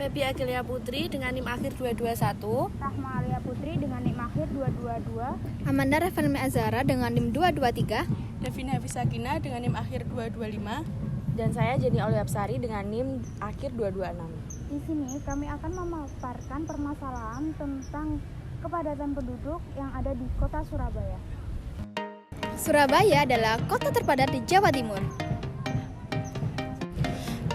Febi Agelia Putri dengan NIM akhir 221. Rahma Alia Putri dengan NIM akhir 222. Amanda Revanmi Azara dengan NIM 223. Devina Fisakina dengan NIM akhir 225. Dan saya Jenny Oliapsari dengan NIM akhir 226. Di sini kami akan memaparkan permasalahan tentang kepadatan penduduk yang ada di kota Surabaya. Surabaya adalah kota terpadat di Jawa Timur.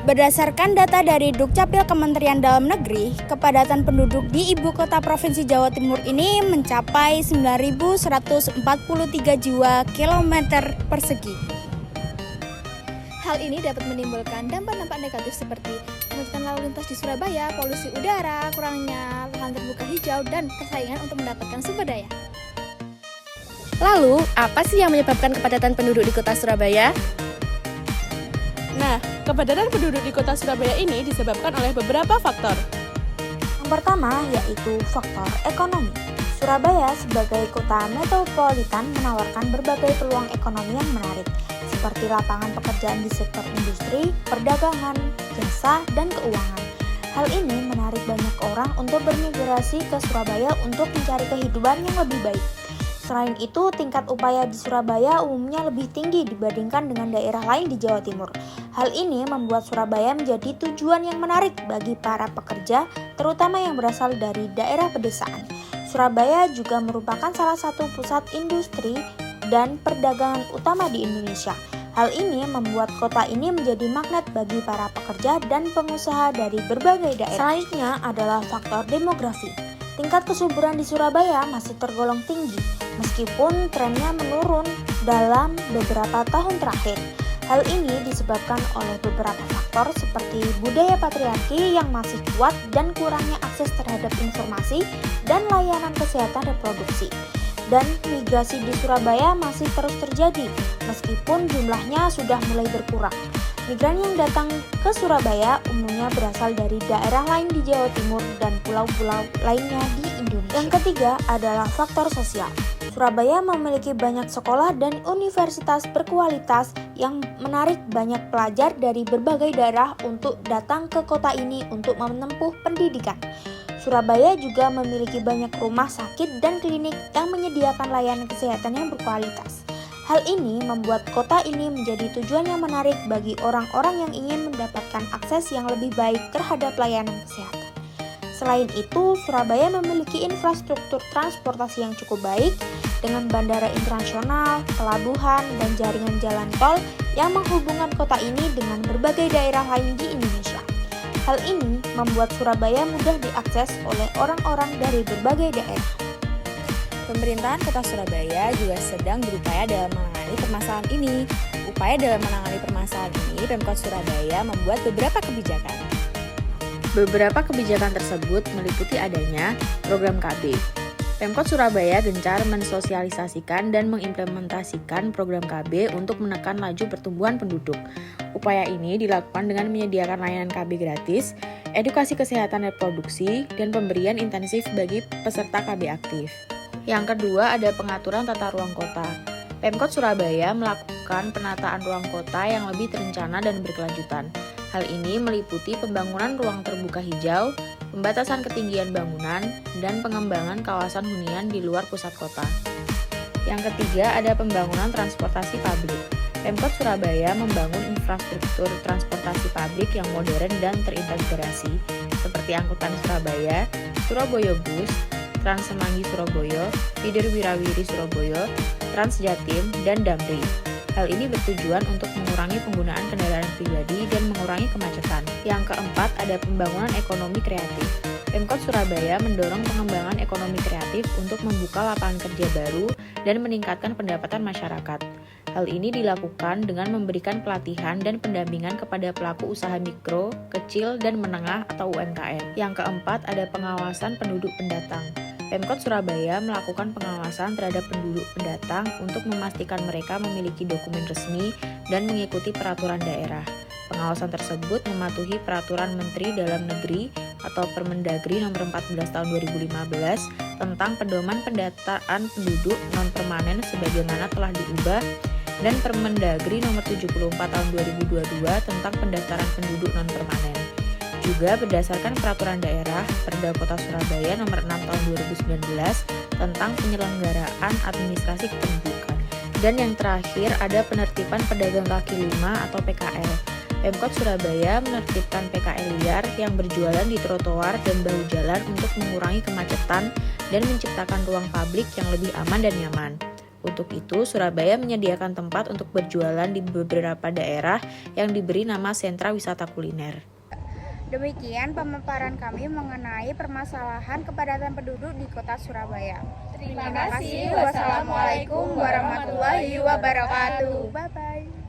Berdasarkan data dari Dukcapil Kementerian Dalam Negeri, kepadatan penduduk di ibu kota Provinsi Jawa Timur ini mencapai 9.143 jiwa kilometer persegi. Hal ini dapat menimbulkan dampak-dampak negatif seperti kemacetan lalu lintas di Surabaya, polusi udara, kurangnya lahan terbuka hijau, dan persaingan untuk mendapatkan sumber daya. Lalu, apa sih yang menyebabkan kepadatan penduduk di kota Surabaya? Nah, kepadatan penduduk di kota Surabaya ini disebabkan oleh beberapa faktor. Yang pertama yaitu faktor ekonomi. Surabaya sebagai kota metropolitan menawarkan berbagai peluang ekonomi yang menarik, seperti lapangan pekerjaan di sektor industri, perdagangan, jasa, dan keuangan. Hal ini menarik banyak orang untuk bermigrasi ke Surabaya untuk mencari kehidupan yang lebih baik. Selain itu, tingkat upaya di Surabaya umumnya lebih tinggi dibandingkan dengan daerah lain di Jawa Timur. Hal ini membuat Surabaya menjadi tujuan yang menarik bagi para pekerja, terutama yang berasal dari daerah pedesaan. Surabaya juga merupakan salah satu pusat industri dan perdagangan utama di Indonesia. Hal ini membuat kota ini menjadi magnet bagi para pekerja dan pengusaha dari berbagai daerah. Selanjutnya adalah faktor demografi. Tingkat kesuburan di Surabaya masih tergolong tinggi, meskipun trennya menurun dalam beberapa tahun terakhir. Hal ini disebabkan oleh beberapa faktor seperti budaya patriarki yang masih kuat dan kurangnya akses terhadap informasi dan layanan kesehatan reproduksi. Dan migrasi di Surabaya masih terus terjadi, meskipun jumlahnya sudah mulai berkurang. Migran yang datang ke Surabaya umumnya berasal dari daerah lain di Jawa Timur dan pulau-pulau lainnya di Indonesia. Yang ketiga adalah faktor sosial. Surabaya memiliki banyak sekolah dan universitas berkualitas yang menarik banyak pelajar dari berbagai daerah untuk datang ke kota ini untuk menempuh pendidikan. Surabaya juga memiliki banyak rumah sakit dan klinik yang menyediakan layanan kesehatan yang berkualitas. Hal ini membuat kota ini menjadi tujuan yang menarik bagi orang-orang yang ingin mendapatkan akses yang lebih baik terhadap layanan kesehatan. Selain itu, Surabaya memiliki infrastruktur transportasi yang cukup baik dengan bandara internasional, pelabuhan, dan jaringan jalan tol yang menghubungkan kota ini dengan berbagai daerah lain di Indonesia. Hal ini membuat Surabaya mudah diakses oleh orang-orang dari berbagai daerah. Pemerintahan Kota Surabaya juga sedang berupaya dalam menangani permasalahan ini. Upaya dalam menangani permasalahan ini, Pemkot Surabaya membuat beberapa kebijakan. Beberapa kebijakan tersebut meliputi adanya program KB. Pemkot Surabaya gencar mensosialisasikan dan mengimplementasikan program KB untuk menekan laju pertumbuhan penduduk. Upaya ini dilakukan dengan menyediakan layanan KB gratis, edukasi kesehatan reproduksi, dan pemberian intensif bagi peserta KB aktif. Yang kedua ada pengaturan tata ruang kota. Pemkot Surabaya melakukan penataan ruang kota yang lebih terencana dan berkelanjutan. Hal ini meliputi pembangunan ruang terbuka hijau, pembatasan ketinggian bangunan, dan pengembangan kawasan hunian di luar pusat kota. Yang ketiga ada pembangunan transportasi publik. Pemkot Surabaya membangun infrastruktur transportasi publik yang modern dan terintegrasi, seperti Angkutan Surabaya, Surabaya Bus, Trans Semanggi Surabaya, Feeder Wirawiri Surabaya, Trans Jatim, dan Damri. Hal ini bertujuan untuk mengurangi penggunaan kendaraan pribadi dan mengurangi kemacetan. Yang keempat, ada pembangunan ekonomi kreatif. Pemkot Surabaya mendorong pengembangan ekonomi kreatif untuk membuka lapangan kerja baru dan meningkatkan pendapatan masyarakat. Hal ini dilakukan dengan memberikan pelatihan dan pendampingan kepada pelaku usaha mikro, kecil, dan menengah atau UMKM. Yang keempat, ada pengawasan penduduk pendatang. Pemkot Surabaya melakukan pengawasan terhadap penduduk pendatang untuk memastikan mereka memiliki dokumen resmi dan mengikuti peraturan daerah. Pengawasan tersebut mematuhi Peraturan Menteri Dalam Negeri atau Permendagri Nomor 14 Tahun 2015 tentang pedoman pendataan penduduk non-permanen sebagaimana telah diubah dan Permendagri Nomor 74 Tahun 2022 tentang pendaftaran penduduk non-permanen. Juga berdasarkan Peraturan Daerah Perda Kota Surabaya Nomor 6 Tahun 2019 tentang penyelenggaraan administrasi kependudukan. Dan yang terakhir ada penertiban pedagang kaki lima atau PKL. Pemkot Surabaya menertibkan PKL liar yang berjualan di trotoar dan bahu jalan untuk mengurangi kemacetan dan menciptakan ruang publik yang lebih aman dan nyaman. Untuk itu, Surabaya menyediakan tempat untuk berjualan di beberapa daerah yang diberi nama sentra wisata kuliner. Demikian pemaparan kami mengenai permasalahan kepadatan penduduk di Kota Surabaya. Terima kasih. Wassalamualaikum warahmatullahi wabarakatuh. Bye-bye.